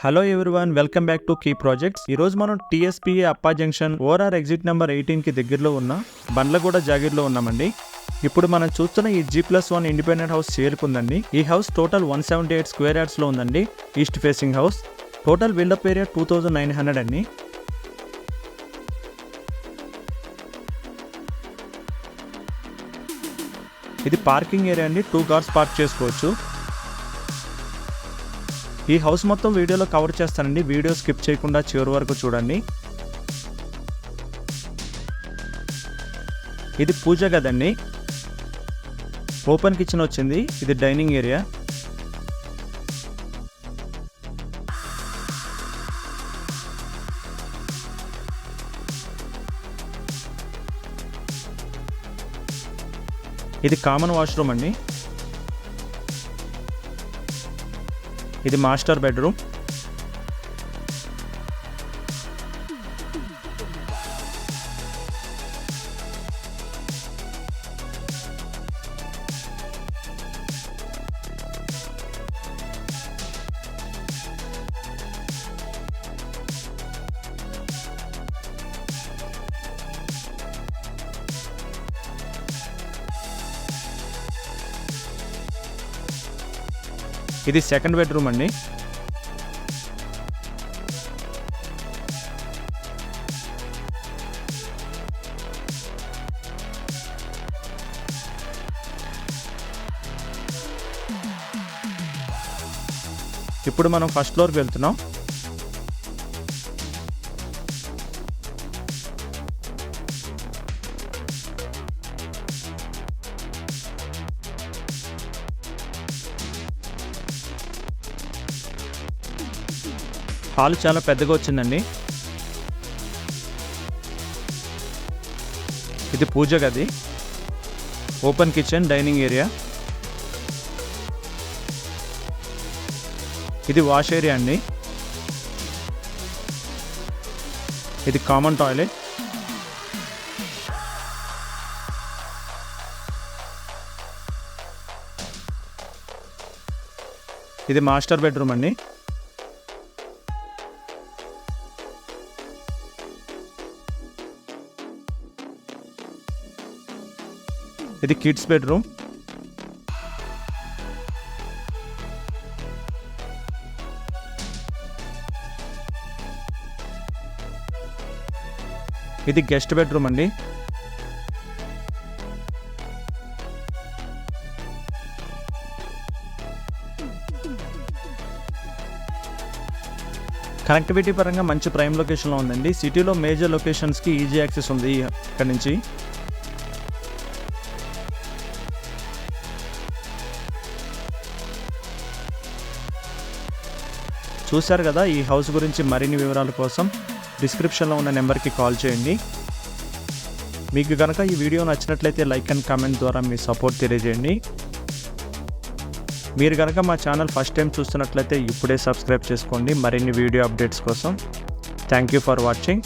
Hello everyone, welcome back to key projects. ఈ రోజు మనం TSPA Appa junction ORR exit number 18కి దగ్గరలో ఉన్న బండ్లగూడ జాగీర్లో ఉన్నామండి. ఇప్పుడు మనం చూస్తున్న ఈ G+1 ఇండిపెండెంట్ హౌస్ చేరుకుందండి. ఈ హౌస్ టోటల్ 178 స్క్వేర్ యార్డ్స్లో ఉందండి. East facing house. Total buildup area 2900 అండి. ఇది పార్కింగ్ ఏరియా అండి. 2 కార్స్ పార్క్ చేసుకోవచ్చు. ఈ హౌస్ మొత్తం వీడియోలో కవర్ చేస్తానండి. వీడియో స్కిప్ చేయకుండా చివరి వరకు చూడండి. ఇది పూజ గదండి. ఓపెన్ కిచెన్ వచ్చింది. ఇది డైనింగ్ ఏరియా. ఇది కామన్ వాష్రూమ్ అండి. ఇది మాస్టర్ బెడ్రూమ్. ఇది సెకండ్ బెడ్రూమ్ అండి. ఇప్పుడు మనం ఫస్ట్ ఫ్లోర్కి వెళ్తున్నాం. హాల్ చాలా పెద్దగా వచ్చిందండి. ఇది పూజ గది. Open kitchen, dining area. ఇది వాష్ ఏరియా అండి. ఇది కామన్ టాయిలెట్. ఇది మాస్టర్ బెడ్రూమ్ అండి. ఇది కిడ్స్ బెడ్రూమ్. ఇది గెస్ట్ బెడ్రూమ్ అండి. కనెక్టివిటీ పరంగా మంచి ప్రైమ్ లొకేషన్లో ఉందండి. సిటీలో మేజర్ లొకేషన్స్కి ఈజీ యాక్సెస్ ఉంది ఇక్కడ నుంచి. చూశారు కదా. ఈ హౌస్ గురించి మరిన్ని వివరాల కోసం డిస్క్రిప్షన్లో ఉన్న నెంబర్కి కాల్ చేయండి. మీకు కనుక ఈ వీడియో నచ్చినట్లయితే లైక్ అండ్ కామెంట్ ద్వారా మీ సపోర్ట్ తెలియజేయండి. మీరు కనుక మా ఛానల్ ఫస్ట్ టైం చూస్తున్నట్లయితే ఇప్పుడే సబ్స్క్రైబ్ చేసుకోండి మరిన్ని వీడియో అప్డేట్స్ కోసం. Thank you for watching.